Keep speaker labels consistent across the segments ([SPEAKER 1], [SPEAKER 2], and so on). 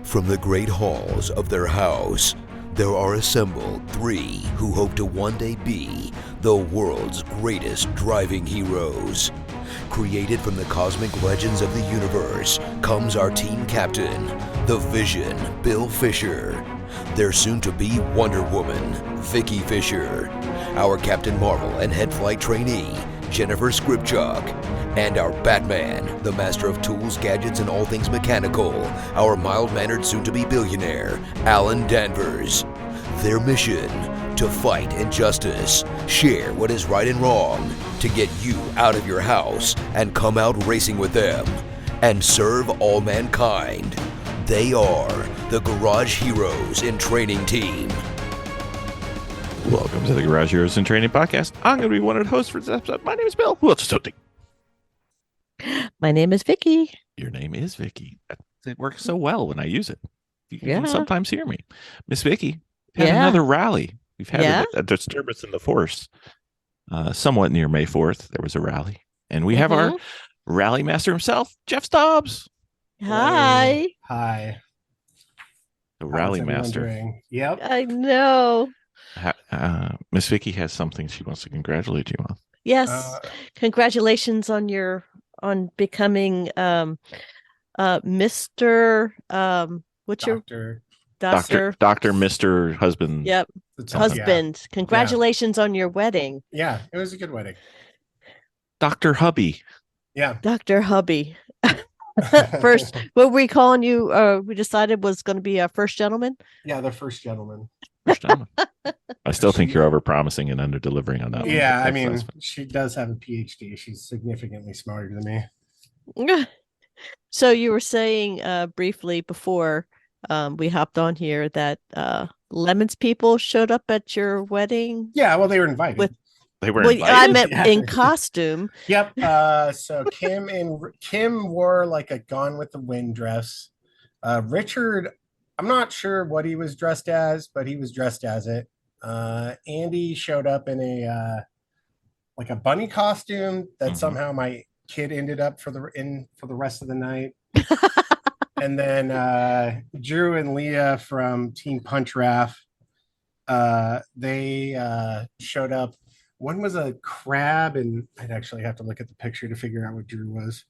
[SPEAKER 1] From the great halls of their house, there are assembled three who hope to one day be the world's greatest driving heroes. Created from the cosmic legends of the universe comes our team captain, the Vision, Bill Fisher. Their soon-to-be Wonder Woman, Vicky Fisher. Our Captain Marvel and head flight trainee, Jennifer Skripchuk. And our Batman, the master of tools, gadgets, and all things mechanical, our mild-mannered soon-to-be billionaire, Alan Danvers. Their mission, to fight injustice, share what is right and wrong, to get you out of your house and come out racing with them, and serve all mankind. They are the Garage Heroes in Training Team.
[SPEAKER 2] Welcome to the Garage Heroes in Training Podcast. I'm going to be one of the hosts for this episode. My name is Bill. Who else is hosting?
[SPEAKER 3] My name is Vicky.
[SPEAKER 2] Your name is Vicky. It works so well when I use it. You can sometimes hear me. Miss Vicky, had another rally. We've had a disturbance in the force. Somewhat near May 4th, there was a rally. And we have our Rally Master himself, Jeff Stobbs.
[SPEAKER 3] Hi.
[SPEAKER 4] Hi.
[SPEAKER 2] The Rally Master.
[SPEAKER 4] Yep.
[SPEAKER 3] I know.
[SPEAKER 2] Miss Vicky has something she wants to congratulate you on.
[SPEAKER 3] Yes. Congratulations on becoming Mr. What's
[SPEAKER 4] Doctor.
[SPEAKER 3] your
[SPEAKER 2] Doctor, Mr. Husband.
[SPEAKER 3] Yep. Husband. Yeah. Congratulations on your wedding.
[SPEAKER 4] Yeah, it was a good wedding.
[SPEAKER 2] Dr. Hubby.
[SPEAKER 4] Yeah.
[SPEAKER 3] Dr. Hubby. First, what were we calling you? We decided was going to be a first gentleman.
[SPEAKER 4] Yeah, the first gentleman.
[SPEAKER 2] I still think you're over promising and under delivering on that.
[SPEAKER 4] Yeah, I mean, she does have a PhD. She's significantly smarter than me.
[SPEAKER 3] So you were saying briefly before we hopped on here that Lemon's people showed up at your wedding.
[SPEAKER 4] Yeah, well, they were invited.
[SPEAKER 2] They were invited?
[SPEAKER 3] I meant in costume.
[SPEAKER 4] Yep. So Kim wore like a Gone with the Wind dress. Richard, I'm not sure what he was dressed as, but he was dressed as it. Andy showed up in a like a bunny costume that somehow my kid ended up for the rest of the night. And then Drew and Leah from Team Punch Raff, they showed up. One was a crab, and I'd actually have to look at the picture to figure out what Drew was.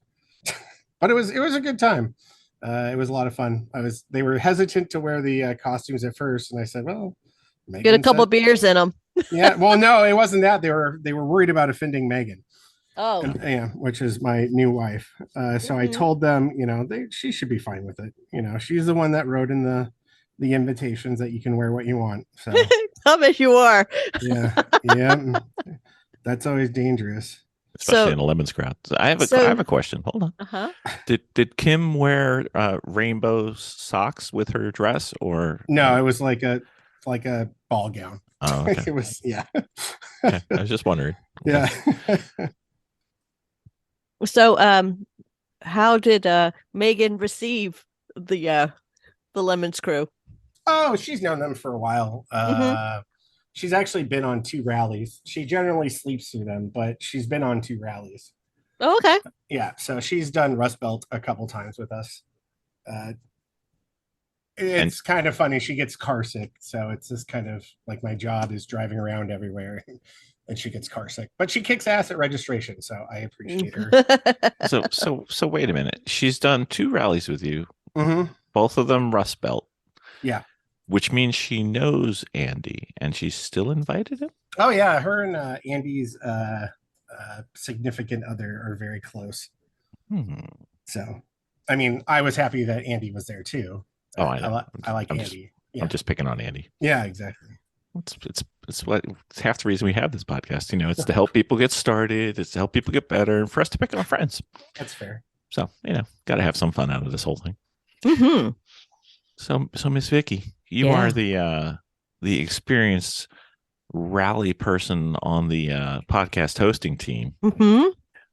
[SPEAKER 4] But it was a good time. It was a lot of fun. They were hesitant to wear the costumes at first, and I said, "Well, Megan
[SPEAKER 3] get a couple of beers in them."
[SPEAKER 4] Yeah, well, no, it wasn't that. They were worried about offending Megan.
[SPEAKER 3] Oh,
[SPEAKER 4] yeah, which is my new wife. So I told them, she should be fine with it. She's the one that wrote in the invitations that you can wear what you want. So
[SPEAKER 3] tell me if you are.
[SPEAKER 4] yeah, that's always dangerous.
[SPEAKER 2] Especially in a Lemons crowd. So I have a question. Hold on. Did Kim wear rainbow socks with her dress, or
[SPEAKER 4] no? It was like a ball gown.
[SPEAKER 2] Oh, okay.
[SPEAKER 4] It was
[SPEAKER 2] Okay. I was just wondering.
[SPEAKER 4] Yeah.
[SPEAKER 3] So, how did Megan receive the Lemons crew?
[SPEAKER 4] Oh, she's known them for a while. She's actually been on 2 rallies. She generally sleeps through them, but she's been on 2 rallies.
[SPEAKER 3] Oh, okay.
[SPEAKER 4] Yeah, so she's done Rust Belt a couple times with us. It's kind of funny. She gets car sick, so it's just kind of like my job is driving around everywhere, and she gets car sick. But she kicks ass at registration, so I appreciate her.
[SPEAKER 2] So wait a minute. She's done 2 rallies with you.
[SPEAKER 4] Mm-hmm.
[SPEAKER 2] Both of them Rust Belt.
[SPEAKER 4] Yeah.
[SPEAKER 2] Which means she knows Andy, and she's still invited him?
[SPEAKER 4] Oh, yeah. Her and Andy's significant other are very close. So, I mean, I was happy that Andy was there, too.
[SPEAKER 2] Oh, I know.
[SPEAKER 4] I like Andy.
[SPEAKER 2] I'm just picking on Andy.
[SPEAKER 4] Yeah, exactly.
[SPEAKER 2] It's half the reason we have this podcast. It's to help people get started. It's to help people get better, and for us to pick on friends.
[SPEAKER 4] That's fair.
[SPEAKER 2] So, got to have some fun out of this whole thing.
[SPEAKER 3] Mm-hmm.
[SPEAKER 2] So Miss Vicky, you are the experienced rally person on the podcast hosting team.
[SPEAKER 3] Mm-hmm.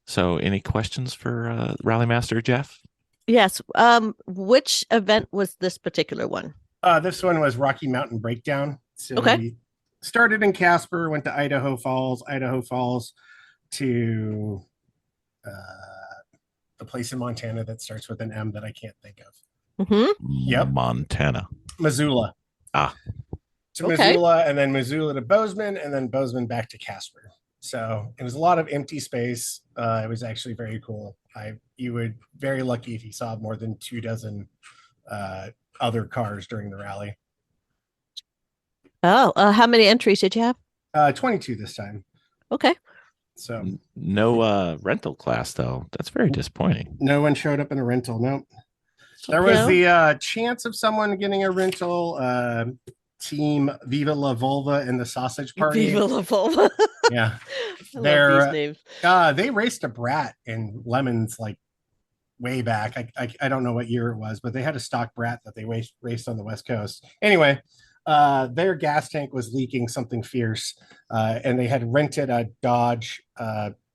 [SPEAKER 2] So, any questions for Rally Master Jeff?
[SPEAKER 3] Yes. Which event was this particular one?
[SPEAKER 4] This one was Rocky Mountain Breakdown. So we started in Casper, went to Idaho Falls to the place in Montana that starts with an M that I can't think of. Yep.
[SPEAKER 2] Montana.
[SPEAKER 4] Missoula.
[SPEAKER 2] Ah.
[SPEAKER 4] To Missoula, and then Missoula to Bozeman, and then Bozeman back to Casper. So it was a lot of empty space. It was actually very cool. You would very lucky if you saw more than 24 other cars during the rally.
[SPEAKER 3] Oh, how many entries did you have?
[SPEAKER 4] 22 this time.
[SPEAKER 3] Okay.
[SPEAKER 2] So no rental class though. That's very disappointing.
[SPEAKER 4] No one showed up in a rental. Nope. There was the chance of someone getting a rental. Team Viva La Vulva and the Sausage Party.
[SPEAKER 3] Viva La Vulva.
[SPEAKER 4] Yeah.
[SPEAKER 3] I love these names.
[SPEAKER 4] They raced a Brat in Lemons like way back. I don't know what year it was, but they had a stock Brat that they raced on the West Coast. Anyway, their gas tank was leaking something fierce, and they had rented a Dodge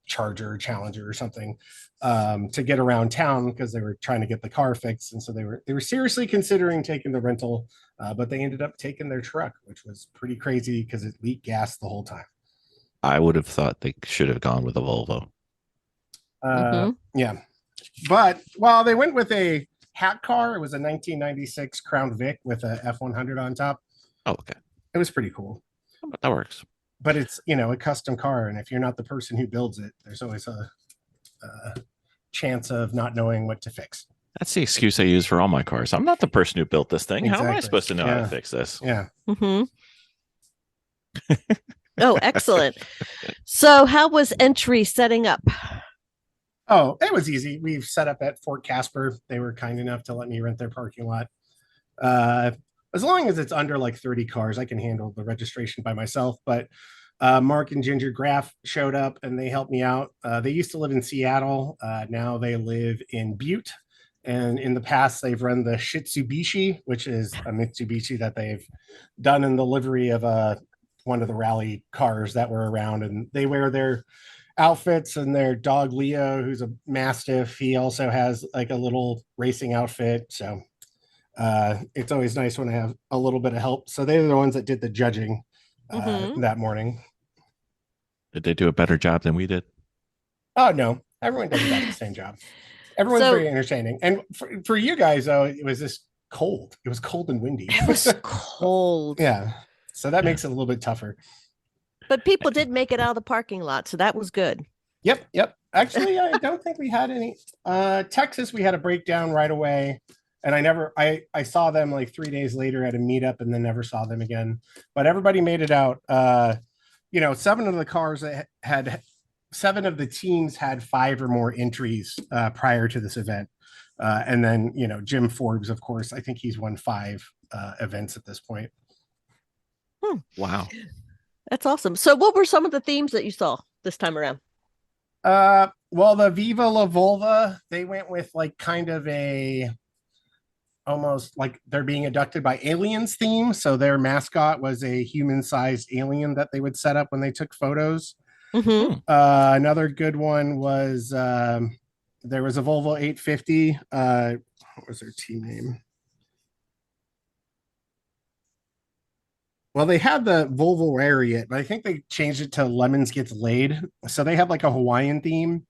[SPEAKER 4] Charger, Challenger or something to get around town because they were trying to get the car fixed. And so they were seriously considering taking the rental, but they ended up taking their truck, which was pretty crazy because it leaked gas the whole time.
[SPEAKER 2] I would have thought they should have gone with a Volvo.
[SPEAKER 4] Yeah. But while they went with a hat car, it was a 1996 Crown Vic with a F100 on top.
[SPEAKER 2] Oh, okay.
[SPEAKER 4] It was pretty cool.
[SPEAKER 2] That works.
[SPEAKER 4] But it's, a custom car. And if you're not the person who builds it, there's always a chance of not knowing what to fix.
[SPEAKER 2] That's the excuse I use for all my cars. I'm not the person who built this thing. Exactly. How am I supposed to know how to fix this?
[SPEAKER 4] Yeah.
[SPEAKER 3] Oh, excellent. So how was entry setting up?
[SPEAKER 4] Oh, it was easy. We've set up at Fort Casper. They were kind enough to let me rent their parking lot. As long as it's under like 30 cars, I can handle the registration by myself. But Mark and Ginger Graff showed up and they helped me out. They used to live in Seattle. Now they live in Butte. And in the past, they've run the Shitsubishi, which is a Mitsubishi that they've done in the livery of one of the rally cars that were around. And they wear their outfits, and their dog Leo, who's a Mastiff, he also has like a little racing outfit. So it's always nice when I have a little bit of help. So they're the ones that did the judging that morning.
[SPEAKER 2] Did they do a better job than we did?
[SPEAKER 4] Oh, no. Everyone does about the same job. Everyone's very entertaining. And for you guys, though, it was just cold. It was cold and windy.
[SPEAKER 3] It was cold.
[SPEAKER 4] Yeah. So that makes it a little bit tougher. But
[SPEAKER 3] people did make it out of the parking lot, so that was good.
[SPEAKER 4] Yep. Actually, I don't think we had any. Texas, we had a breakdown right away. And I saw them like 3 days later at a meetup and then never saw them again. But everybody made it out. 7 of the cars had 7 of the teams had 5 or more entries prior to this event. And then, Jim Forbes, of course, I think he's won 5 events at this point.
[SPEAKER 2] Wow.
[SPEAKER 3] That's awesome. So what were some of the themes that you saw this time around?
[SPEAKER 4] Well, the Viva La Vulva, they went with like kind of almost like they're being abducted by aliens theme. So their mascot was a human-sized alien that they would set up when they took photos. Another good one was there was a Volvo 850. What was their team name? Well, they had the Volvo Lariat, but I think they changed it to Lemons Gets Laid. So they have like a Hawaiian theme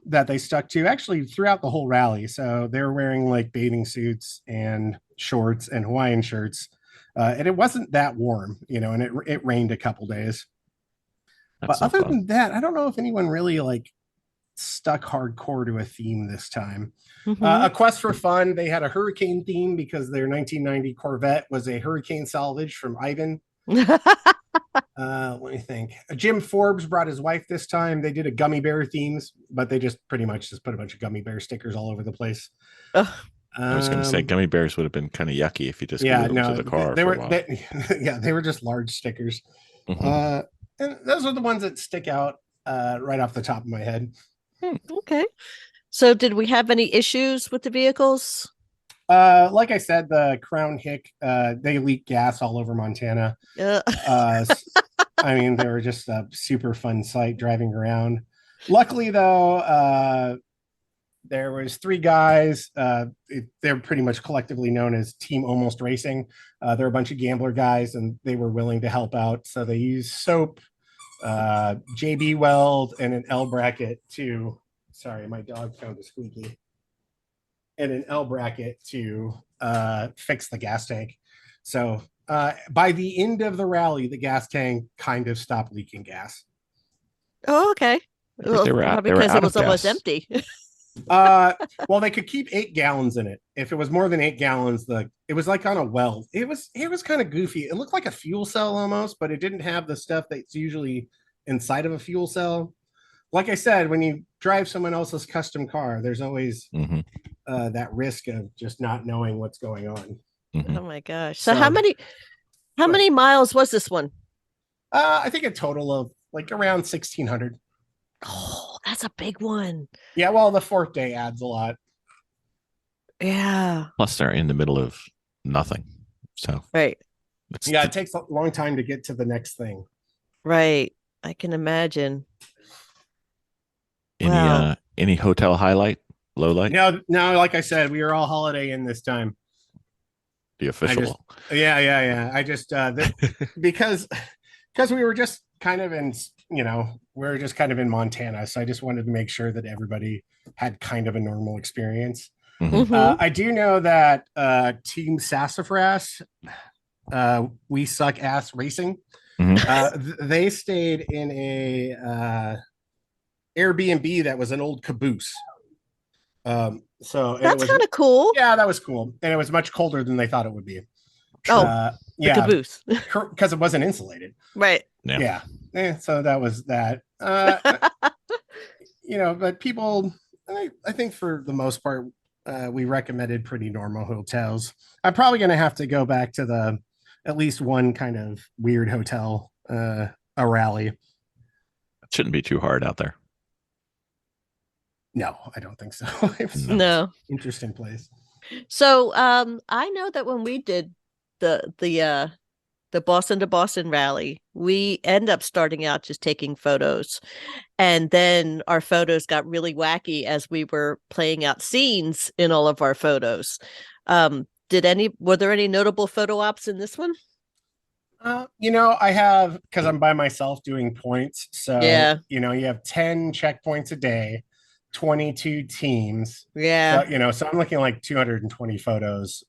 [SPEAKER 4] that they stuck to actually throughout the whole rally. So they were wearing like bathing suits and shorts and Hawaiian shirts. And it wasn't that warm, and it rained a couple days. But other than that, I don't know if anyone really like stuck hardcore to a theme this time. A Quest for Fun, they had a hurricane theme because their 1990 Corvette was a hurricane salvage from Ivan. Let me think. Jim Forbes brought his wife this time. They did a gummy bear themes, but they just pretty much just put a bunch of gummy bear stickers all over the place.
[SPEAKER 2] I was going to say gummy bears would have been kind of yucky if you just glued them to the car.
[SPEAKER 4] They were just large stickers. And those are the ones that stick out right off the top of my head.
[SPEAKER 3] Okay. So did we have any issues with the vehicles?
[SPEAKER 4] Like I said, the Crown Hick, they leak gas all over Montana. I mean, they were just a super fun sight driving around. Luckily, though, there was 3 guys. They're pretty much collectively known as Team Almost Racing. They're a bunch of gambler guys, and they were willing to help out. So they used soap, JB Weld, and an L bracket to. Sorry, my dog found a squeaky. and an L bracket to fix the gas tank. So by the end of the rally, the gas tank kind of stopped leaking gas.
[SPEAKER 3] Oh, okay. Well,
[SPEAKER 2] they were
[SPEAKER 3] probably
[SPEAKER 2] they were
[SPEAKER 3] because
[SPEAKER 2] out
[SPEAKER 3] it was
[SPEAKER 2] of
[SPEAKER 3] almost
[SPEAKER 2] gas.
[SPEAKER 3] empty.
[SPEAKER 4] Well, they could keep 8 gallons in it. If it was more than 8 gallons, it was like on a well. It was kind of goofy. It looked like a fuel cell almost, but it didn't have the stuff that's usually inside of a fuel cell. Like I said, when you drive someone else's custom car, there's always that risk of just not knowing what's going on.
[SPEAKER 3] Oh my gosh! So how many miles was this one?
[SPEAKER 4] I think a total of like around 1,600.
[SPEAKER 3] Oh, that's a big one.
[SPEAKER 4] Yeah, well, the 4th day adds a lot.
[SPEAKER 3] Yeah.
[SPEAKER 2] Plus, they're in the middle of nothing. So
[SPEAKER 3] right.
[SPEAKER 4] Yeah, it takes a long time to get to the next thing.
[SPEAKER 3] Right. I can imagine.
[SPEAKER 2] Any hotel highlight, low light?
[SPEAKER 4] No, like I said, we are all Holiday Inn this time.
[SPEAKER 2] The official.
[SPEAKER 4] I just because we were just kind of in, we're just kind of in Montana, so I just wanted to make sure that everybody had kind of a normal experience. I do know that Team Sassafras, we suck ass racing. They stayed in a Airbnb that was an old caboose. So
[SPEAKER 3] that's kind of cool.
[SPEAKER 4] Yeah, that was cool, and it was much colder than they thought it would be.
[SPEAKER 3] The caboose,
[SPEAKER 4] because it wasn't insulated.
[SPEAKER 3] Right.
[SPEAKER 4] Yeah. So that was that. But people, I think for the most part, we recommended pretty normal hotels. I'm probably going to have to go back to at least one kind of weird hotel, a Rally.
[SPEAKER 2] It shouldn't be too hard out there.
[SPEAKER 4] No, I don't think so.
[SPEAKER 3] No.
[SPEAKER 4] Interesting place.
[SPEAKER 3] So I know that when we did the Boston to Boston rally, we end up starting out just taking photos, and then our photos got really wacky as we were playing out scenes in all of our photos. Were there any notable photo ops in this one?
[SPEAKER 4] I have, because I'm by myself doing points. So
[SPEAKER 3] yeah,
[SPEAKER 4] you have 10 checkpoints a day, 22 teams.
[SPEAKER 3] Yeah.
[SPEAKER 4] So I'm looking like 220 photos,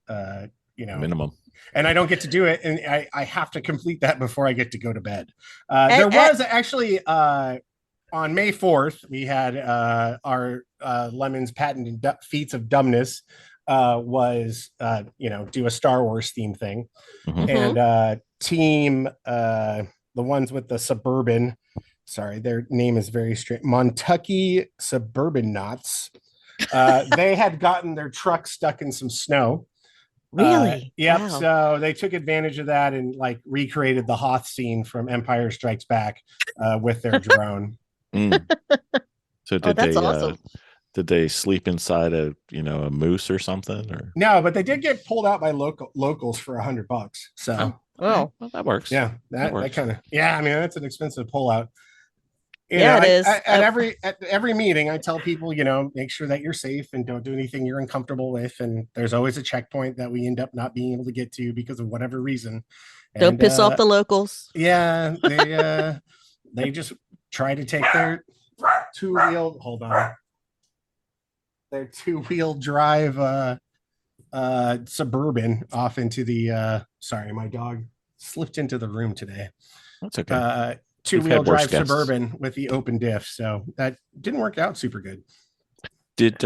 [SPEAKER 2] minimum.
[SPEAKER 4] And I don't get to do it. And I have to complete that before I get to go to bed. There was actually on May 4th, we had our Lemon's patented feats of dumbness was, do a Star Wars theme thing. And team, the ones with the Suburban, sorry, their name is very strange, Montucky Suburban Knots. They had gotten their truck stuck in some snow.
[SPEAKER 3] Really?
[SPEAKER 4] Yep.
[SPEAKER 3] Wow.
[SPEAKER 4] So they took advantage of that and recreated the Hoth scene from Empire Strikes Back with their drone.
[SPEAKER 2] So
[SPEAKER 3] that's awesome.
[SPEAKER 2] Did they sleep inside a moose or something? Or
[SPEAKER 4] no, but they did get pulled out by locals for $100. So
[SPEAKER 2] well, that works.
[SPEAKER 4] Yeah, that kind of I mean, that's an expensive pullout.
[SPEAKER 3] It is.
[SPEAKER 4] At every meeting, I tell people, make sure that you're safe and don't do anything you're uncomfortable with. And there's always a checkpoint that we end up not being able to get to because of whatever reason.
[SPEAKER 3] Don't piss off the locals.
[SPEAKER 4] Yeah, they just try to take their their two-wheel drive Suburban off into the. Sorry, my dog slipped into the room today.
[SPEAKER 2] That's okay.
[SPEAKER 4] Two-wheel drive Suburban with the open diff, so that didn't work out super good.
[SPEAKER 2] Did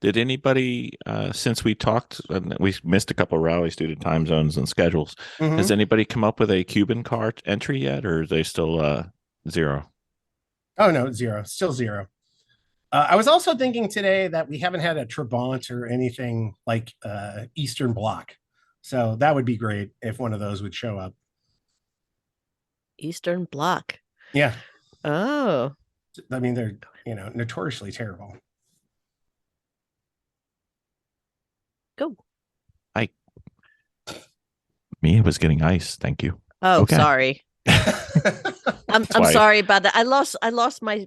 [SPEAKER 2] anybody since we talked, we missed a couple of rallies due to time zones and schedules, has anybody come up with a Cuban car entry yet, or are they still 0?
[SPEAKER 4] Oh no, 0, still 0. I was also thinking today that we haven't had a Trabant or anything like Eastern Bloc, so that would be great if one of those would show up.
[SPEAKER 3] Eastern Bloc.
[SPEAKER 4] Yeah.
[SPEAKER 3] Oh.
[SPEAKER 4] I mean, they're, notoriously terrible.
[SPEAKER 3] Go.
[SPEAKER 2] It was getting ice. Thank you.
[SPEAKER 3] Oh,
[SPEAKER 2] okay.
[SPEAKER 3] Sorry. I'm sorry about that. I lost my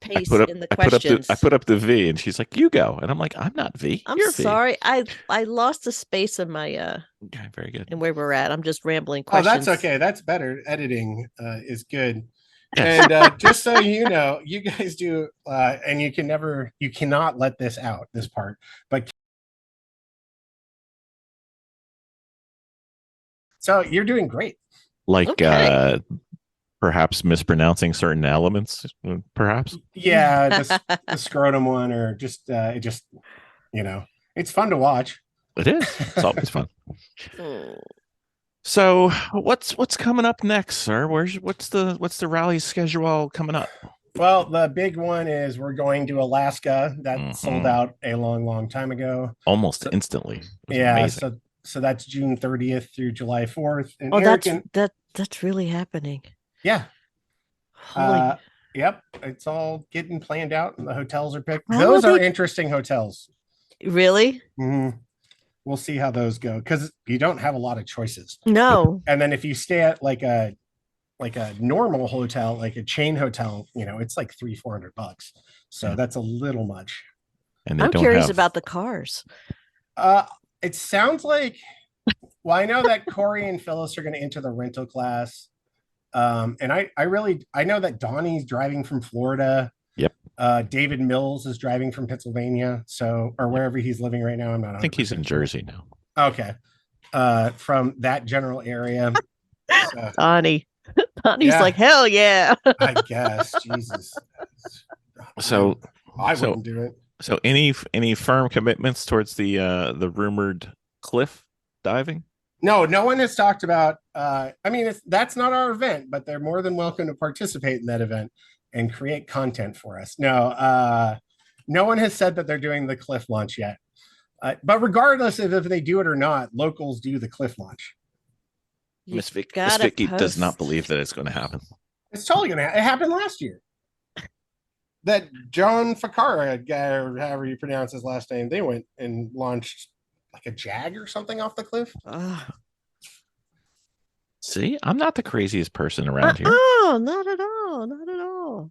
[SPEAKER 3] pace in the questions.
[SPEAKER 2] I put up the V and she's like, you go. And I'm like, I'm not V.
[SPEAKER 3] You're sorry. V. I lost the space in my
[SPEAKER 2] okay, very good.
[SPEAKER 3] And where we're at. I'm just rambling questions.
[SPEAKER 4] Oh, that's okay. That's better. Editing is good.
[SPEAKER 2] Yes.
[SPEAKER 4] And just so you know, you guys do, and you cannot let this out, this part, but so you're doing great.
[SPEAKER 2] Like
[SPEAKER 3] Okay.
[SPEAKER 2] perhaps mispronouncing certain elements, perhaps.
[SPEAKER 4] Yeah, the scrotum one, or just it just, it's fun to watch.
[SPEAKER 2] It is. It's always fun.
[SPEAKER 3] Hmm.
[SPEAKER 2] So what's coming up next, sir? What's the rally schedule coming up?
[SPEAKER 4] Well, the big one is we're going to Alaska. That sold out a long, long time ago.
[SPEAKER 2] Almost
[SPEAKER 4] So,
[SPEAKER 2] instantly. It was
[SPEAKER 4] yeah,
[SPEAKER 2] amazing.
[SPEAKER 4] so that's June 30th through July 4th. And
[SPEAKER 3] Oh,
[SPEAKER 4] Eric
[SPEAKER 3] that's really happening.
[SPEAKER 4] yeah.
[SPEAKER 3] Holy.
[SPEAKER 4] Yep, it's all getting planned out and the hotels are picked.
[SPEAKER 3] How
[SPEAKER 4] Those
[SPEAKER 3] are
[SPEAKER 4] are
[SPEAKER 3] they
[SPEAKER 4] interesting hotels.
[SPEAKER 3] really?
[SPEAKER 4] Mhm. We'll see how those go because you don't have a lot of choices.
[SPEAKER 3] No.
[SPEAKER 4] And then if you stay at like a normal hotel, like a chain hotel, it's like $300-400. So
[SPEAKER 2] Yeah.
[SPEAKER 4] that's a little much.
[SPEAKER 2] And they
[SPEAKER 3] I'm
[SPEAKER 2] don't
[SPEAKER 3] curious
[SPEAKER 2] have
[SPEAKER 3] about the cars.
[SPEAKER 4] It sounds like, well, I know that Corey and Phyllis are going to enter the rental class. And I know that Donnie's driving from Florida.
[SPEAKER 2] Yep.
[SPEAKER 4] David Mills is driving from Pennsylvania, or wherever he's living right now. I'm not.
[SPEAKER 2] I think he's in
[SPEAKER 4] sure.
[SPEAKER 2] Jersey now.
[SPEAKER 4] Okay. From that general area. So,
[SPEAKER 3] Donnie's
[SPEAKER 4] yeah.
[SPEAKER 3] like, hell yeah.
[SPEAKER 4] I guess. Jesus.
[SPEAKER 2] So
[SPEAKER 4] I wouldn't do it.
[SPEAKER 2] So any firm commitments towards the rumored cliff diving?
[SPEAKER 4] No one has talked about. I mean, that's not our event, but they're more than welcome to participate in that event and create content for us. No one has said that they're doing the cliff launch yet. But regardless of if they do it or not, locals do the cliff launch.
[SPEAKER 2] Miss Vicky does not believe that it's going to happen.
[SPEAKER 4] It's totally going to happen. It happened last year. That John Fakara guy, or however you pronounce his last name, they went and launched like a Jag or something off the cliff.
[SPEAKER 2] See, I'm not the craziest person around here.
[SPEAKER 3] Oh, not at all. Not at all.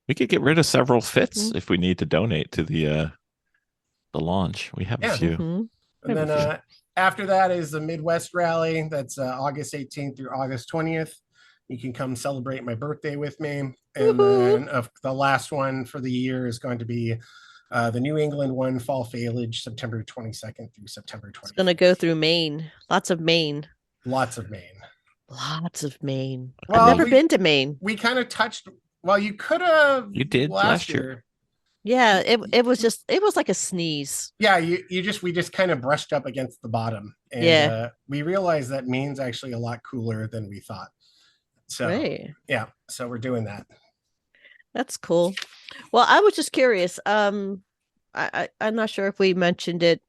[SPEAKER 2] We could get rid of several fits if we need to donate to the launch. We have a few.
[SPEAKER 4] And then after that is the Midwest Rally. That's August 18th through August 20th. You can come celebrate my birthday with me. And then the last one for the year is going to be the New England one, Fall Foliage, September 22nd through September 20th.
[SPEAKER 3] It's going to go through Maine. Lots of Maine.
[SPEAKER 4] Lots of Maine.
[SPEAKER 3] Lots of Maine.
[SPEAKER 4] Well,
[SPEAKER 3] I've never been to Maine.
[SPEAKER 4] We kind of touched. Well, you could have.
[SPEAKER 2] You did last year.
[SPEAKER 3] Yeah, it was like a sneeze.
[SPEAKER 4] Yeah, we just kind of brushed up against the bottom, and we realized that Maine's actually a lot cooler than we thought. So yeah, so we're doing that.
[SPEAKER 3] That's cool. Well, I was just curious. I'm not sure if we mentioned it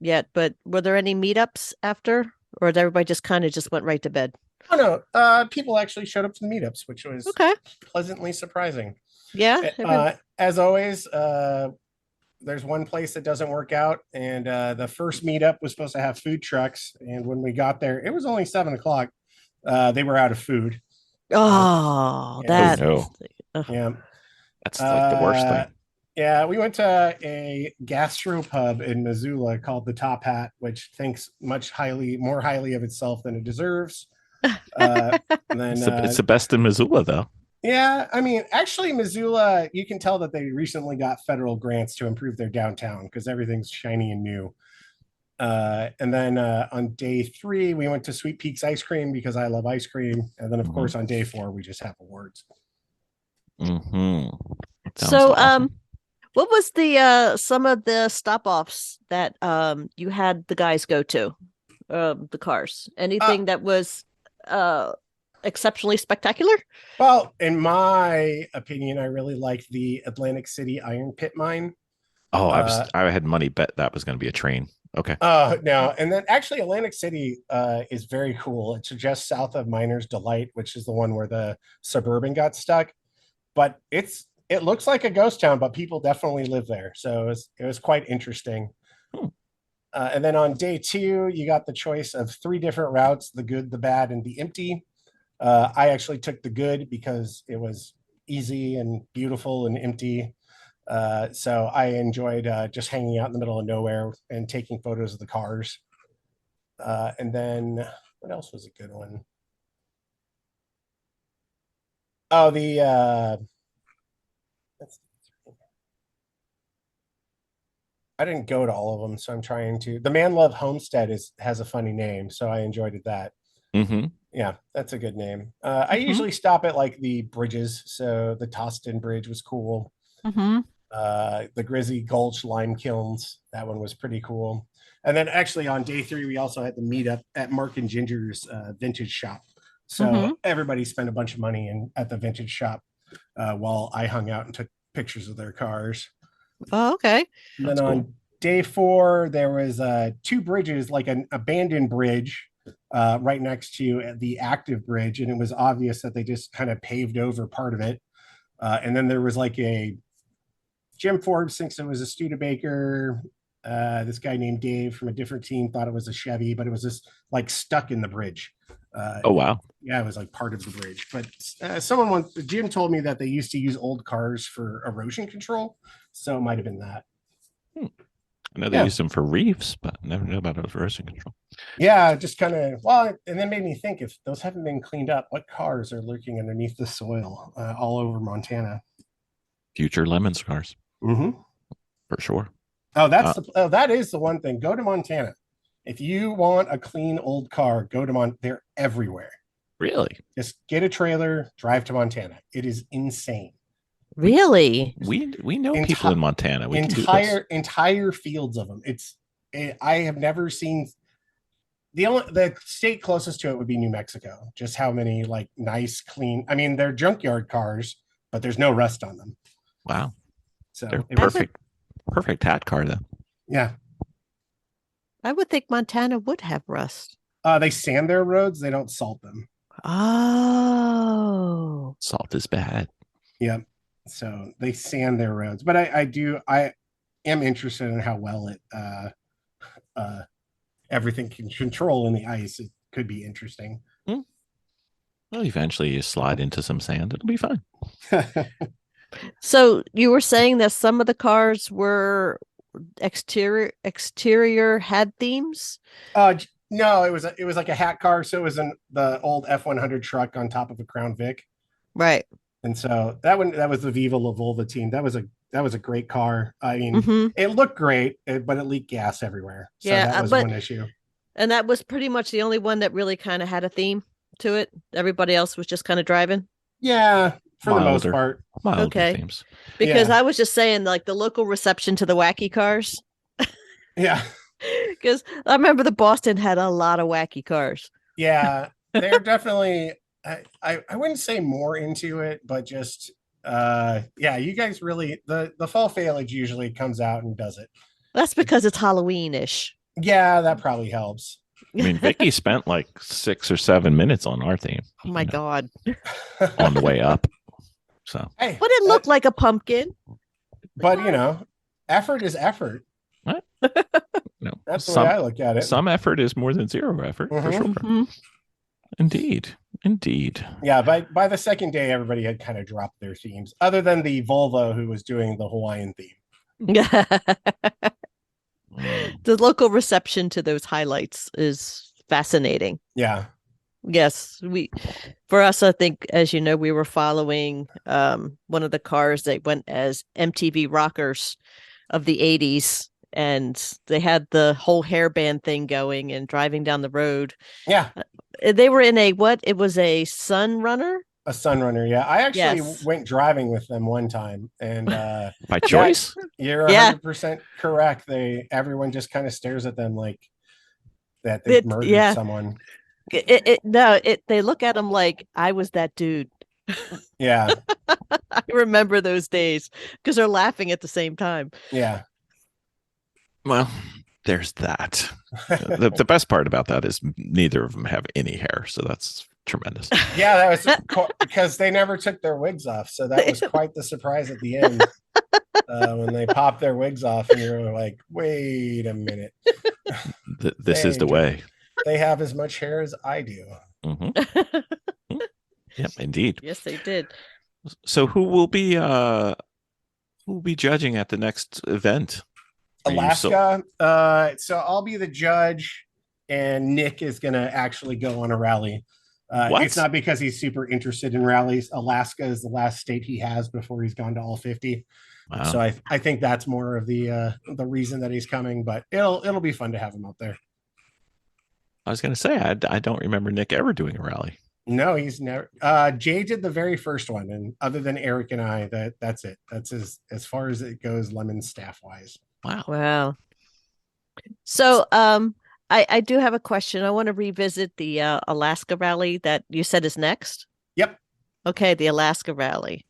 [SPEAKER 3] yet, but were there any meetups after, or did everybody just kind of just went right to bed?
[SPEAKER 4] Oh no, people actually showed up to the meetups, which was pleasantly surprising.
[SPEAKER 3] Yeah.
[SPEAKER 4] As always, there's one place that doesn't work out, and the first meetup was supposed to have food trucks, and when we got there, it was only 7:00. They were out of food.
[SPEAKER 3] Oh,
[SPEAKER 2] yeah, that's like the worst thing.
[SPEAKER 4] Yeah, we went to a gastropub in Missoula called the Top Hat, which thinks more highly of itself than it deserves. Then,
[SPEAKER 2] it's the best in Missoula, though.
[SPEAKER 4] Yeah, I mean, actually, Missoula, you can tell that they recently got federal grants to improve their downtown because everything's shiny and new. And then on day 3, we went to Sweet Peaks Ice Cream because I love ice cream. And then, of course, on day 4, we just have awards.
[SPEAKER 3] So, awesome. What was the some of the stop-offs that you had the guys go to, the cars? Anything that was exceptionally spectacular?
[SPEAKER 4] Well, in my opinion, I really liked the Atlantic City Iron Pit Mine.
[SPEAKER 2] Oh, I had money bet that was going to be a train. Okay.
[SPEAKER 4] No, and then actually Atlantic City is very cool. It's just south of Miner's Delight, which is the one where the Suburban got stuck. But it looks like a ghost town, but people definitely live there. So it was quite interesting. And then on day 2, you got the choice of 3 different routes: the good, the bad, and the empty. I actually took the good because it was easy and beautiful and empty. So I enjoyed just hanging out in the middle of nowhere and taking photos of the cars. And then what else was a good one? Oh, the I didn't go to all of them, so I'm trying to. The Man Love Homestead has a funny name, so I enjoyed that.
[SPEAKER 2] Mm-hmm.
[SPEAKER 4] Yeah, that's a good name. I usually stop at like the bridges, so the Toston Bridge was cool. The Grizzly Gulch Lime Kilns, that one was pretty cool. And then actually on day 3, we also had the meetup at Mark and Ginger's vintage shop. So everybody spent a bunch of money at the vintage shop while I hung out and took pictures of their cars.
[SPEAKER 3] Oh, okay.
[SPEAKER 4] And then on day 4, there was 2 bridges, like an abandoned bridge right next to the active bridge. And it was obvious that they just kind of paved over part of it. And then there was like a Jim Forbes thinks it was a Studebaker. This guy named Dave from a different team thought it was a Chevy, but it was just like stuck in the bridge.
[SPEAKER 2] Oh, wow.
[SPEAKER 4] Yeah, it was like part of the bridge. But Jim told me that they used to use old cars for erosion control. So it might have been that.
[SPEAKER 2] I know they used them for reefs, but I never knew about erosion control.
[SPEAKER 4] Yeah, just kind of, well, and then made me think, if those haven't been cleaned up, what cars are lurking underneath the soil all over Montana?
[SPEAKER 2] Future Lemons cars.
[SPEAKER 4] Mm-hmm.
[SPEAKER 2] For sure.
[SPEAKER 4] Oh, that is the one thing. Go to Montana. If you want a clean old car, go to they're everywhere.
[SPEAKER 2] Really?
[SPEAKER 4] Just get a trailer, drive to Montana. It is insane.
[SPEAKER 3] Really?
[SPEAKER 2] We know people in Montana. We
[SPEAKER 4] entire fields of them. I have never seen the state closest to it would be New Mexico. Just how many like nice, clean. I mean, they're junkyard cars, but there's no rust on them.
[SPEAKER 2] Wow.
[SPEAKER 4] So
[SPEAKER 2] they're perfect hat car though.
[SPEAKER 4] Yeah.
[SPEAKER 3] I would think Montana would have rust.
[SPEAKER 4] They sand their roads. They don't salt them.
[SPEAKER 3] Oh.
[SPEAKER 2] Salt is bad.
[SPEAKER 4] Yeah. So they sand their roads. But I am interested in how well it everything can control in the ice. It could be interesting.
[SPEAKER 2] Well, eventually you slide into some sand. It'll be fine.
[SPEAKER 3] So you were saying that some of the cars were exterior had themes?
[SPEAKER 4] No, it was like a hat car. So it was the old F-100 truck on top of a Crown Vic.
[SPEAKER 3] Right.
[SPEAKER 4] And so that was the Viva La Volva team. That was a great car. I mean, it looked great, but it leaked gas everywhere. So that was one issue. And
[SPEAKER 3] that was pretty much the only one that really kind of had a theme to it. Everybody else was just kind of driving.
[SPEAKER 4] Yeah, for the most part.
[SPEAKER 3] Okay.
[SPEAKER 2] Themes.
[SPEAKER 3] Because I was just saying, like, the local reception to the wacky cars.
[SPEAKER 4] Yeah.
[SPEAKER 3] Because I remember the Boston had a lot of wacky cars.
[SPEAKER 4] Yeah, they're definitely. I wouldn't say more into it, but just you guys really the fall foliage usually comes out and does it.
[SPEAKER 3] That's because it's Halloween-ish.
[SPEAKER 4] Yeah, that probably helps.
[SPEAKER 2] I mean, Vicky spent like 6 or 7 minutes on our theme.
[SPEAKER 3] Oh my God.
[SPEAKER 2] On the way up. So
[SPEAKER 3] but it looked like a pumpkin.
[SPEAKER 4] But effort is effort.
[SPEAKER 2] What?
[SPEAKER 4] That's the way I look at it.
[SPEAKER 2] Some effort is more than zero effort, for sure. Indeed. Yeah,
[SPEAKER 4] by the second day, everybody had kind of dropped their themes, other than the Volvo who was doing the Hawaiian theme.
[SPEAKER 3] Yeah. The local reception to those highlights is fascinating.
[SPEAKER 4] Yeah.
[SPEAKER 3] Yes, for us, I think, as you know, we were following one of the cars that went as MTV rockers of the 80s, and they had the whole hairband thing going and driving down the road.
[SPEAKER 4] Yeah.
[SPEAKER 3] They were in it was a Sunrunner?
[SPEAKER 4] A Sunrunner, yeah. I actually went driving with them one time, and
[SPEAKER 2] by choice.
[SPEAKER 4] You're 100% correct. Everyone just kind of stares at them like that they murdered someone.
[SPEAKER 3] They look at them like I was that dude.
[SPEAKER 4] Yeah.
[SPEAKER 3] I remember those days because they're laughing at the same time.
[SPEAKER 4] Yeah.
[SPEAKER 2] Well, there's that. The best part about that is neither of them have any hair, so that's tremendous.
[SPEAKER 4] Yeah, that was because they never took their wigs off, so that was quite the surprise at the end when they popped their wigs off, and you're like, "Wait a minute,
[SPEAKER 2] this is the way."
[SPEAKER 4] They have as much hair as I do.
[SPEAKER 2] Mm-hmm. Yep, indeed.
[SPEAKER 3] Yes, they did.
[SPEAKER 2] So, who will be judging at the next event?
[SPEAKER 4] Alaska. So I'll be the judge, and Nick is going to actually go on a rally. It's not because he's super interested in rallies. Alaska is the last state he has before he's gone to all 50. Wow. So I think that's more of the reason that he's coming, but it'll be fun to have him up there.
[SPEAKER 2] I was going to say, I don't remember Nick ever doing a rally.
[SPEAKER 4] No, he's never. Jay did the very first one, and other than Eric and I, that's it. That's as far as it goes, Lemon staff wise.
[SPEAKER 3] Wow. So, I do have a question. I want to revisit the Alaska rally that you said is next.
[SPEAKER 4] Yep.
[SPEAKER 3] Okay, the Alaska rally.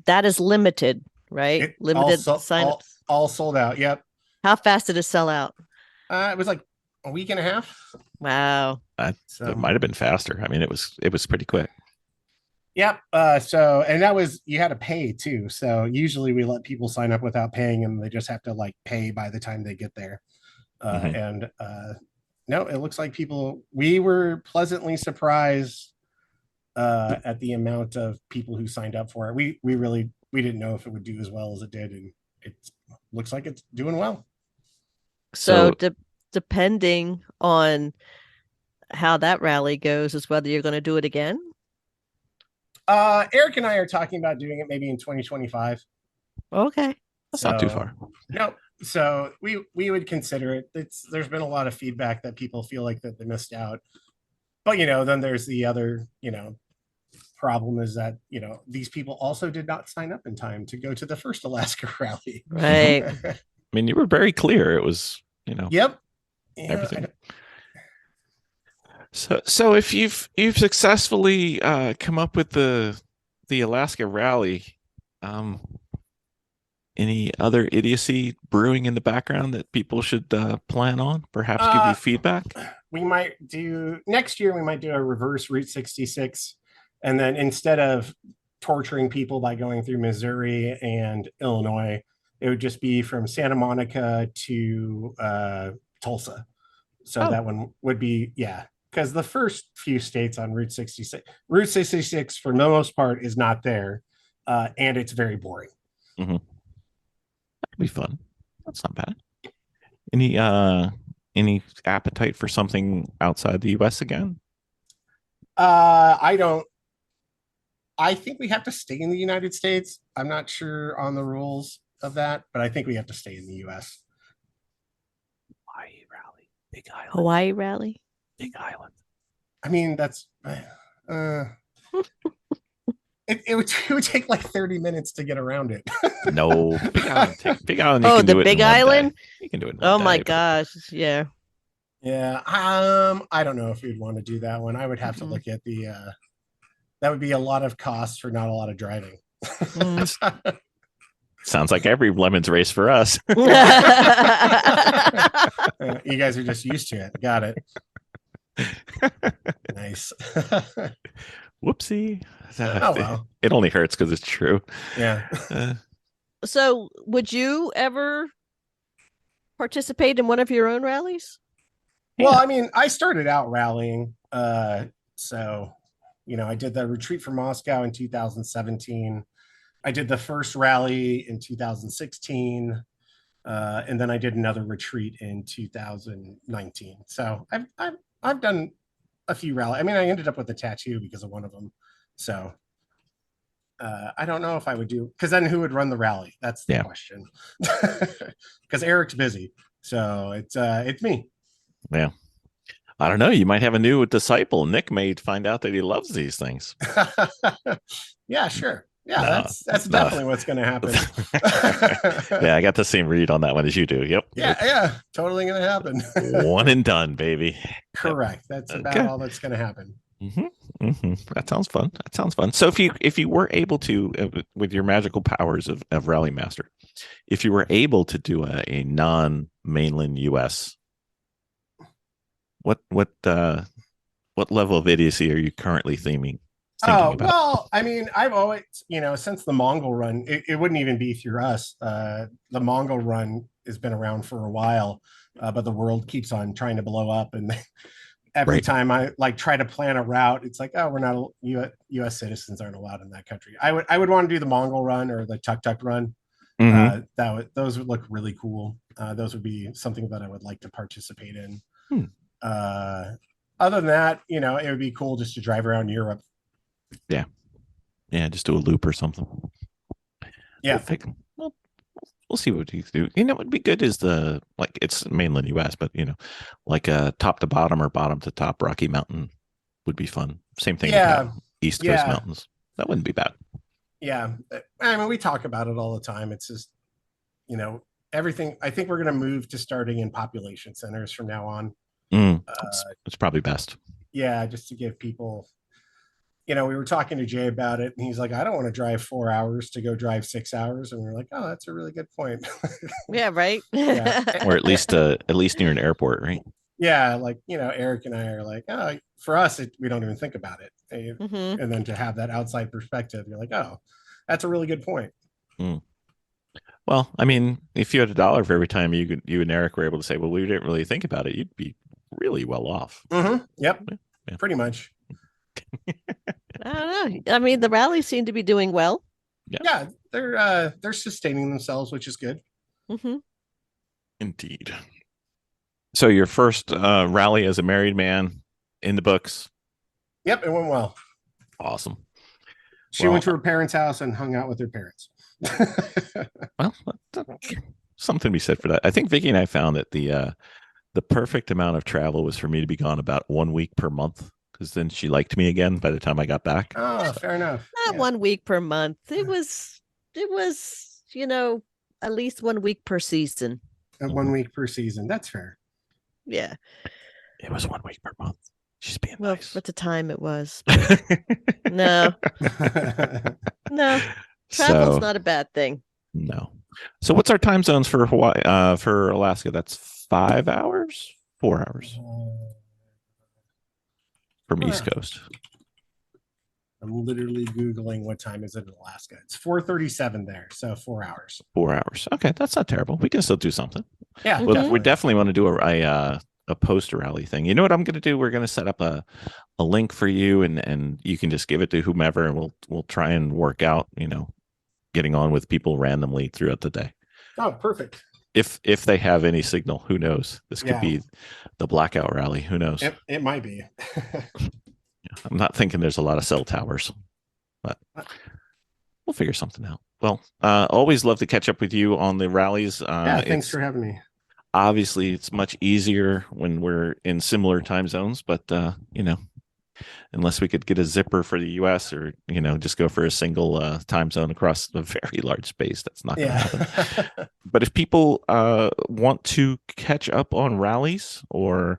[SPEAKER 3] That is limited, right? Limited signups.
[SPEAKER 4] All sold out. Yep.
[SPEAKER 3] How fast did it sell out?
[SPEAKER 4] It was like a week and a half.
[SPEAKER 3] Wow.
[SPEAKER 2] It might have been faster. I mean, it was pretty quick.
[SPEAKER 4] Yep. And that was, you had to pay too. So usually we let people sign up without paying, and they just have to like pay by the time they get there. And no, it looks like we were pleasantly surprised at the amount of people who signed up for it. We didn't know if it would do as well as it did, and it looks like it's doing well.
[SPEAKER 3] So depending on how that rally goes is whether you're going to do it again.
[SPEAKER 4] Eric and I are talking about doing it maybe in 2025.
[SPEAKER 3] Okay.
[SPEAKER 2] That's not too far.
[SPEAKER 4] No. So we would consider it. There's been a lot of feedback that people feel like that they missed out. But then there's the other, problem is that, these people also did not sign up in time to go to the first Alaska rally.
[SPEAKER 3] Right.
[SPEAKER 2] I mean, you were very clear. It was,
[SPEAKER 4] Yep.
[SPEAKER 2] Everything. So if you've successfully come up with the Alaska rally, any other idiocy brewing in the background that people should plan on? Perhaps give you feedback?
[SPEAKER 4] We might do next year. We might do a reverse Route 66, and then instead of torturing people by going through Missouri and Illinois, it would just be from Santa Monica to Tulsa. So that one would be because the first few states on Route 66 for the most part is not there, and it's very boring.
[SPEAKER 2] Mm-hmm. That'd be fun. That's not bad. Any appetite for something outside the US again?
[SPEAKER 4] I don't. I think we have to stay in the United States. I'm not sure on the rules of that, but I think we have to stay in the US.
[SPEAKER 2] Hawaii rally, Big Island.
[SPEAKER 3] Hawaii rally,
[SPEAKER 2] Big Island.
[SPEAKER 4] I mean, that's it would take like 30 minutes to get around it.
[SPEAKER 2] No, Big Island. Big Island.
[SPEAKER 3] Oh, the Big Island.
[SPEAKER 2] You can do it.
[SPEAKER 3] Oh my gosh, yeah.
[SPEAKER 4] Yeah. I don't know if you'd want to do that one. I would have to look at the. That would be a lot of cost for not a lot of driving.
[SPEAKER 2] Sounds like every Lemons race for us.
[SPEAKER 4] You guys are just used to it. Got it. Nice.
[SPEAKER 2] Whoopsie.
[SPEAKER 4] Well.
[SPEAKER 2] It only hurts because it's true.
[SPEAKER 4] Yeah.
[SPEAKER 3] So would you ever participate in one of your own rallies?
[SPEAKER 4] Well, I mean, I started out rallying. So, I did the retreat from Moscow in 2017. I did the first rally in 2016. And then I did another retreat in 2019. So I've done a few rallies. I mean, I ended up with a tattoo because of one of them. So I don't know if I would do, because then who would run the rally? That's the question. Because Eric's busy. So it's me.
[SPEAKER 2] Yeah. I don't know. You might have a new disciple. Nick may find out that he loves these things.
[SPEAKER 4] Yeah, sure. Yeah, that's definitely what's going to happen.
[SPEAKER 2] Yeah, I got the same read on that one as you do. Yep.
[SPEAKER 4] Yeah, totally going to happen.
[SPEAKER 2] One and done, baby.
[SPEAKER 4] Correct. That's about all that's going to happen.
[SPEAKER 2] Mm-hmm. Mm-hmm. That sounds fun. So if you were able to, with your magical powers of Rally Master, if you were able to do a non-mainland US, what level of idiocy are you currently theming?
[SPEAKER 4] Well, I mean, I've always, since the Mongol run, it wouldn't even be through us. The Mongol run has been around for a while, but the world keeps on trying to blow up. And every time I try to plan a route, it's like, oh, we're not U.S. citizens aren't allowed in that country. I would want to do the Mongol run or the Tuk-Tuk run. Mm-hmm. Those would look really cool. Those would be something that I would like to participate in. other than that, it would be cool just to drive around Europe.
[SPEAKER 2] Yeah. Yeah. Just do a loop or something.
[SPEAKER 4] Yeah.
[SPEAKER 2] We'll see what you do. What would be good is it's mainland US, but like a top to bottom or bottom to top Rocky Mountain would be fun. Same thing with East Coast mountains. That wouldn't be bad.
[SPEAKER 4] Yeah. I mean, we talk about it all the time. It's just, everything. I think we're going to move to starting in population centers from now on.
[SPEAKER 2] It's probably best.
[SPEAKER 4] Yeah. Just to give people, we were talking to Jay about it, and he's like, I don't want to drive 4 hours to go drive 6 hours. And we're like, oh, that's a really good point.
[SPEAKER 3] Yeah, right.
[SPEAKER 2] Or at least near an airport, right?
[SPEAKER 4] Yeah, like, Eric and I are like, oh, for us, we don't even think about it. And then to have that outside perspective, you're like, oh, that's a really good point.
[SPEAKER 2] Well, I mean, if you had $1 for every time you and Eric were able to say, well, we didn't really think about it, you'd be really well off.
[SPEAKER 4] Yep. Yeah. Pretty much.
[SPEAKER 3] I don't know. I mean, the rallies seem to be doing well.
[SPEAKER 4] Yeah, they're sustaining themselves, which is good.
[SPEAKER 2] Indeed. So your first rally as a married man in the books.
[SPEAKER 4] Yep, it went well.
[SPEAKER 2] Awesome.
[SPEAKER 4] She went to her parents' house and hung out with her parents.
[SPEAKER 2] Well, something to be said for that. I think Vicky and I found that the perfect amount of travel was for me to be gone about 1 week per month, because then she liked me again by the time I got back.
[SPEAKER 4] Oh, fair enough.
[SPEAKER 3] Not 1 week per month. It was, at least 1 week per season.
[SPEAKER 4] 1 week per season. That's fair.
[SPEAKER 3] Yeah.
[SPEAKER 2] It was 1 week per month. She's being nice.
[SPEAKER 3] At the time it was. No. Travel's not a bad thing.
[SPEAKER 2] No. So what's our time zones for Hawaii, for Alaska? That's 5 hours? 4 hours? From East Coast.
[SPEAKER 4] I'm literally Googling what time is it in Alaska. It's 4:37 there, so 4 hours.
[SPEAKER 2] 4 hours. Okay, that's not terrible. We can still do something.
[SPEAKER 4] Yeah,
[SPEAKER 2] we definitely want to do a poster rally thing. You know what I'm going to do? We're going to set up a link for you, and you can just give it to whomever, and we'll try and work out, getting on with people randomly throughout the day.
[SPEAKER 4] Oh, perfect.
[SPEAKER 2] If they have any signal, who knows? This could be the blackout rally. Who knows?
[SPEAKER 4] It might be.
[SPEAKER 2] I'm not thinking there's a lot of cell towers, but we'll figure something out. Well, always love to catch up with you on the rallies.
[SPEAKER 4] Thanks for having me.
[SPEAKER 2] Obviously, it's much easier when we're in similar time zones, but unless we could get a zipper for the US, or just go for a single time zone across a very large space, that's not going to happen. But if people want to catch up on rallies or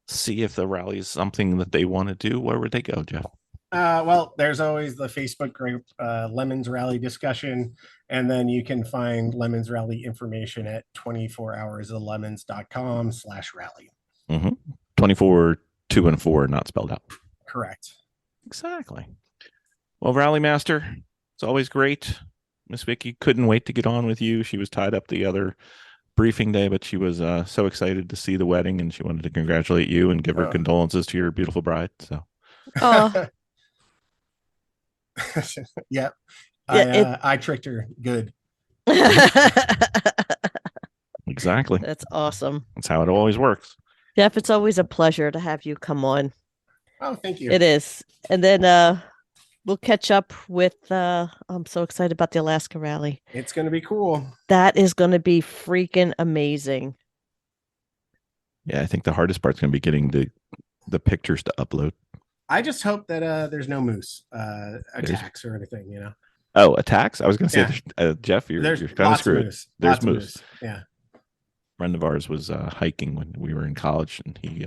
[SPEAKER 2] see if the rally is something that they want to do, where would they go, Jeff?
[SPEAKER 4] Well, there's always the Facebook group, Lemons Rally Discussion, and then you can find Lemons Rally information at 24hoursoflemons.com/rally.
[SPEAKER 2] 24 2 and 4 not spelled out.
[SPEAKER 4] Correct.
[SPEAKER 2] Exactly. Well, Rally Master, it's always great. Miss Vicky couldn't wait to get on with you. She was tied up the other briefing day, but she was so excited to see the wedding, and she wanted to congratulate you and give her condolences to your beautiful bride. So,
[SPEAKER 4] yeah, I tricked her good.
[SPEAKER 2] Exactly.
[SPEAKER 3] That's awesome.
[SPEAKER 2] That's how it always works.
[SPEAKER 3] Jeff, it's always a pleasure to have you come on.
[SPEAKER 4] Oh, thank you.
[SPEAKER 3] It is. And then we'll catch up with I'm so excited about the Alaska rally.
[SPEAKER 4] It's going to be cool.
[SPEAKER 3] That is going to be freaking amazing.
[SPEAKER 2] Yeah, I think the hardest part's going to be getting the pictures to upload.
[SPEAKER 4] I just hope that there's no moose attacks or anything,
[SPEAKER 2] Oh, attacks? I was going to say, Jeff, you're kind of screwed. There's moose.
[SPEAKER 4] Yeah.
[SPEAKER 2] A friend of ours was hiking when we were in college, and he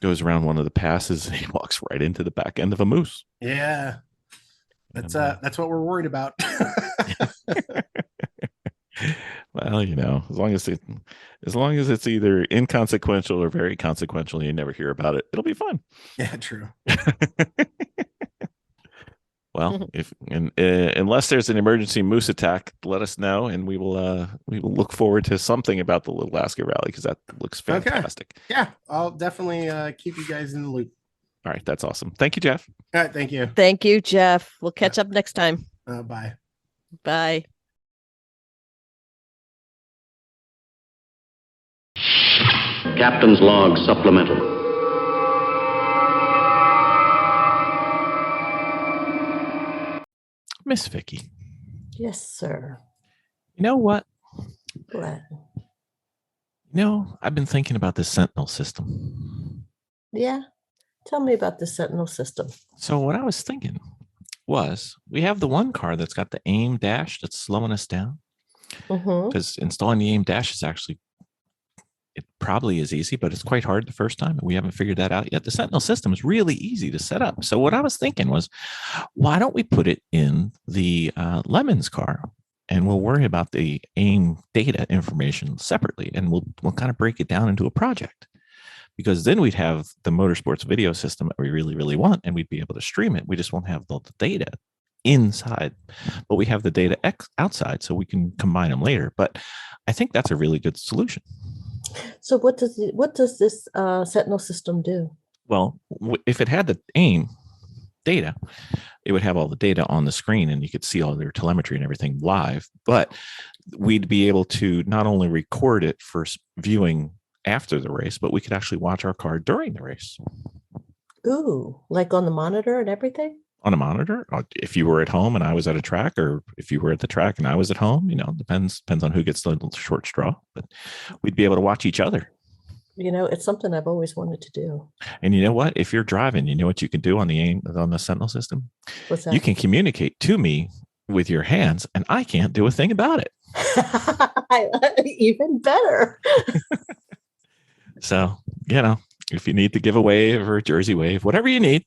[SPEAKER 2] goes around one of the passes and he walks right into the back end of a moose.
[SPEAKER 4] Yeah. That's what we're worried about.
[SPEAKER 2] Well, as long as it's either inconsequential or very consequential, and you never hear about it, it'll be fun.
[SPEAKER 4] Yeah, true.
[SPEAKER 2] Well, unless there's an emergency moose attack, let us know, and we will look forward to something about the Little Alaska Rally, because that looks fantastic.
[SPEAKER 4] Okay. Yeah, I'll definitely keep you guys in the loop.
[SPEAKER 2] All right, that's awesome. Thank you, Jeff.
[SPEAKER 4] All right, thank you.
[SPEAKER 3] Thank you, Jeff. We'll catch up next time.
[SPEAKER 4] Bye.
[SPEAKER 3] Bye.
[SPEAKER 5] Captain's log supplemental.
[SPEAKER 2] Miss Vicky.
[SPEAKER 3] Yes, sir.
[SPEAKER 2] You know what?
[SPEAKER 3] What?
[SPEAKER 2] I've been thinking about this Sentinel system.
[SPEAKER 3] Yeah. Tell me about the Sentinel system.
[SPEAKER 2] So what I was thinking was we have the one car that's got the aim dash that's slowing us down. Because installing the aim dash is actually, it probably is easy, but it's quite hard the first time. We haven't figured that out yet. The Sentinel system is really easy to set up. So what I was thinking was, why don't we put it in the Lemons car, and we'll worry about the aim data information separately, and we'll kind of break it down into a project. Because then we'd have the motorsports video system that we really, really want, and we'd be able to stream it. We just won't have the data inside, but we have the data outside, so we can combine them later. But I think that's a really good solution.
[SPEAKER 3] So what does this Sentinel system do?
[SPEAKER 2] Well, if it had the aim data, it would have all the data on the screen, and you could see all their telemetry and everything live. But we'd be able to not only record it for viewing after the race, but we could actually watch our car during the race.
[SPEAKER 3] Ooh, like on the monitor and everything?
[SPEAKER 2] On a monitor, if you were at home and I was at a track, or if you were at the track and I was at home, depends on who gets the short straw, but we'd be able to watch each other.
[SPEAKER 3] It's something I've always wanted to do.
[SPEAKER 2] And you know what? If you're driving, you know what you can do on the Sentinel system?
[SPEAKER 3] What's that?
[SPEAKER 2] You can communicate to me with your hands, and I can't do a thing about it.
[SPEAKER 3] Even better.
[SPEAKER 2] So, if you need to give a wave or a Jersey wave, whatever you need,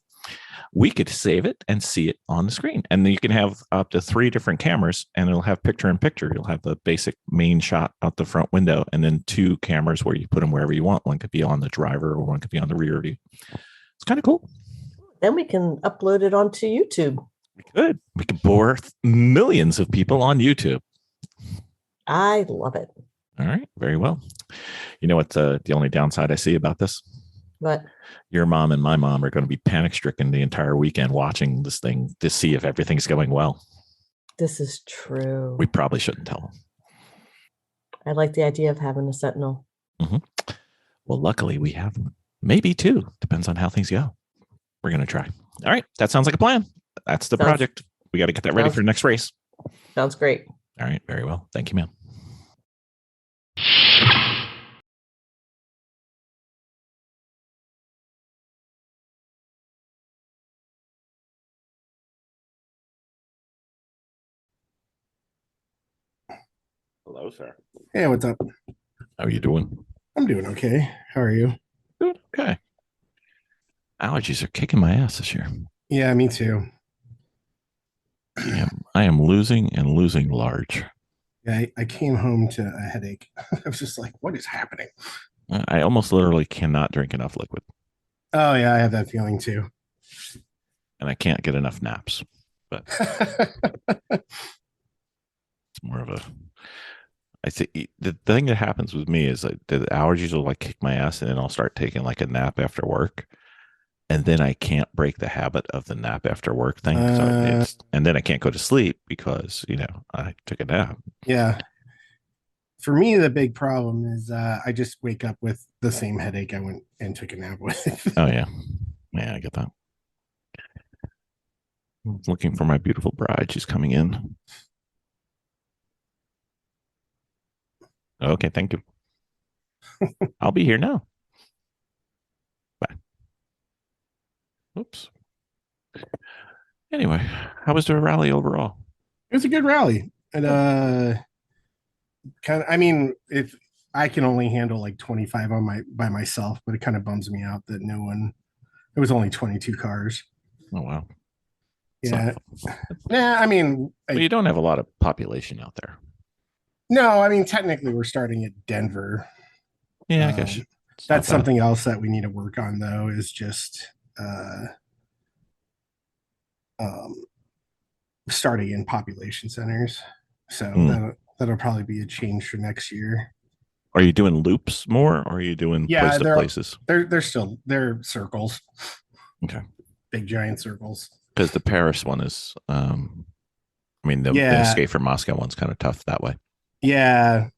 [SPEAKER 2] we could save it and see it on the screen. And then you can have up to 3 different cameras, and it'll have picture in picture. You'll have the basic main shot out the front window, and then 2 cameras where you put them wherever you want. One could be on the driver, or one could be on the rear view. It's kind of cool.
[SPEAKER 3] Then we can upload it onto YouTube.
[SPEAKER 2] We could bore millions of people on YouTube.
[SPEAKER 3] I love it.
[SPEAKER 2] All right. Very well. You know what the only downside I see about this?
[SPEAKER 3] What?
[SPEAKER 2] Your mom and my mom are going to be panic stricken the entire weekend watching this thing to see if everything's going well.
[SPEAKER 3] This is true.
[SPEAKER 2] We probably shouldn't tell them.
[SPEAKER 3] I like the idea of having a Sentinel.
[SPEAKER 2] Mm-hmm. Well, luckily we have maybe 2. Depends on how things go. We're going to try. All right. That sounds like a plan. That's the project. We got to get that ready for the next race.
[SPEAKER 3] Sounds great.
[SPEAKER 2] All right. Very well. Thank you, ma'am. Hello, sir.
[SPEAKER 5] Hey, what's up?
[SPEAKER 2] How are you doing?
[SPEAKER 5] I'm doing okay. How are you?
[SPEAKER 2] Good. Okay. Allergies are kicking my ass this year.
[SPEAKER 5] Yeah, me too.
[SPEAKER 2] I am losing large.
[SPEAKER 5] Yeah, I came home to a headache. I was just like, what is happening?
[SPEAKER 2] I almost literally cannot drink enough liquid.
[SPEAKER 5] Oh, yeah, I have that feeling too.
[SPEAKER 2] And I can't get enough naps. But it's more of a... I think the thing that happens with me is like the allergies will like kick my ass, and then I'll start taking like a nap after work, and then I can't break the habit of the nap after work thing. And then I can't go to sleep because I took a nap.
[SPEAKER 5] Yeah. For me, the big problem is I just wake up with the same headache I went and took a nap with.
[SPEAKER 2] Oh yeah, I get that. I'm looking for my beautiful bride. She's coming in. Okay, thank you. I'll be here now. Bye. Oops. Anyway, how was the rally overall?
[SPEAKER 5] It was a good rally. And if I can only handle like 25 by myself, but it kind of bums me out that it was only 22 cars.
[SPEAKER 2] Oh wow.
[SPEAKER 5] Yeah. Well,
[SPEAKER 2] you don't have a lot of population out there.
[SPEAKER 5] No, technically we're starting at Denver.
[SPEAKER 2] Yeah, I guess
[SPEAKER 5] that's something else that we need to work on, though, is just starting in population centers. So that'll probably be a change for next year.
[SPEAKER 2] Are you doing loops more, or are you doing place to places?
[SPEAKER 5] They're circles.
[SPEAKER 2] Okay.
[SPEAKER 5] Big giant circles.
[SPEAKER 2] Because the Paris one is, the Escape from Moscow one's kind of tough that way.
[SPEAKER 5] Yeah,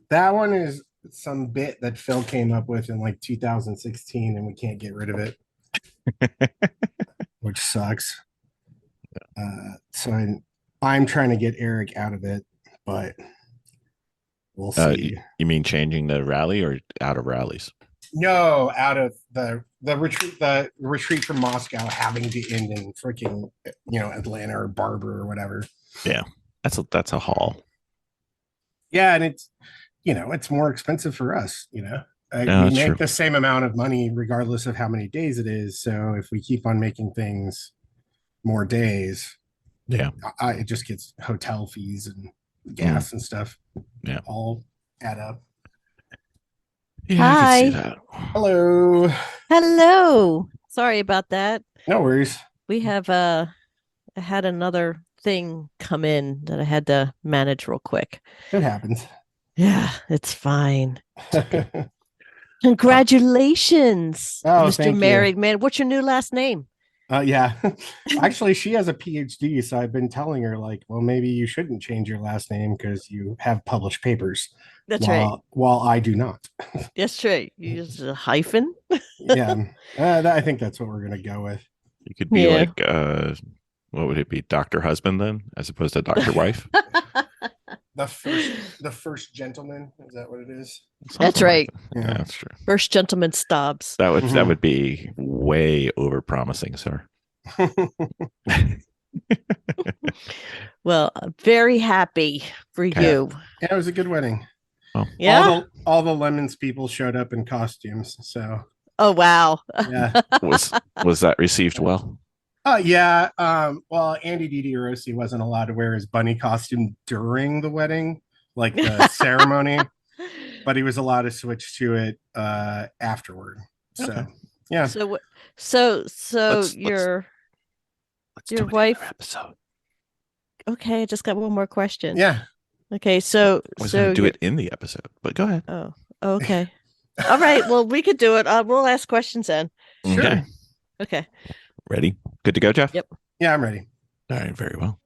[SPEAKER 5] that one is some bit that Phil came up with in like 2016, and we can't get rid of it, which sucks. So I'm trying to get Eric out of it, but we'll see.
[SPEAKER 2] You mean changing the rally or out of rallies?
[SPEAKER 5] No, out of the retreat from Moscow having to end in freaking Atlanta or Barber or whatever.
[SPEAKER 2] Yeah, that's a haul.
[SPEAKER 5] Yeah, and it's more expensive for us. We make the same amount of money regardless of how many days it is. So if we keep on making things more days, it just gets hotel fees and gas and stuff.
[SPEAKER 2] Yeah,
[SPEAKER 5] all add up.
[SPEAKER 2] Yeah,
[SPEAKER 3] Hi.
[SPEAKER 2] I can see that.
[SPEAKER 3] Hello. Sorry about that.
[SPEAKER 5] No worries.
[SPEAKER 3] We have I had another thing come in that I had to manage real quick.
[SPEAKER 5] It happens.
[SPEAKER 3] Yeah, it's fine. Congratulations, Mr. Married Man. What's your new last name?
[SPEAKER 5] Yeah. Actually, she has a PhD, so I've been telling her, like, well, maybe you shouldn't change your last name because you have published papers.
[SPEAKER 3] That's right.
[SPEAKER 5] While I do not.
[SPEAKER 3] That's right. You use a hyphen.
[SPEAKER 5] Yeah. I think that's what we're going to go with.
[SPEAKER 2] You could be like, what would it be? Dr. Husband then, as opposed to Dr. Wife?
[SPEAKER 5] The first gentleman. Is that what it is?
[SPEAKER 3] That's right.
[SPEAKER 2] Yeah, that's true.
[SPEAKER 3] First Gentleman Stobbs.
[SPEAKER 2] That would be way over promising, sir.
[SPEAKER 3] Well, I'm very happy for you.
[SPEAKER 5] Yeah, it was a good wedding.
[SPEAKER 2] Oh.
[SPEAKER 3] Yeah.
[SPEAKER 5] All the Lemons people showed up in costumes. So.
[SPEAKER 3] Oh wow.
[SPEAKER 5] Yeah.
[SPEAKER 2] Was that received well?
[SPEAKER 5] Yeah. Well, Andy DiDiRossi wasn't allowed to wear his bunny costume during the wedding, like the ceremony, but he was allowed to switch to it afterward. So
[SPEAKER 2] Okay.
[SPEAKER 5] yeah.
[SPEAKER 3] So your wife
[SPEAKER 2] episode.
[SPEAKER 3] Okay, I just got one more question.
[SPEAKER 5] Yeah.
[SPEAKER 3] Okay, so
[SPEAKER 2] I was going to do it in the episode, but go ahead.
[SPEAKER 3] Oh, okay. All right. Well, we could do it. We'll ask questions then.
[SPEAKER 5] Sure.
[SPEAKER 3] Okay.
[SPEAKER 2] Ready? Good to go, Jeff?
[SPEAKER 3] Yep.
[SPEAKER 5] Yeah, I'm ready.
[SPEAKER 2] All right, very well.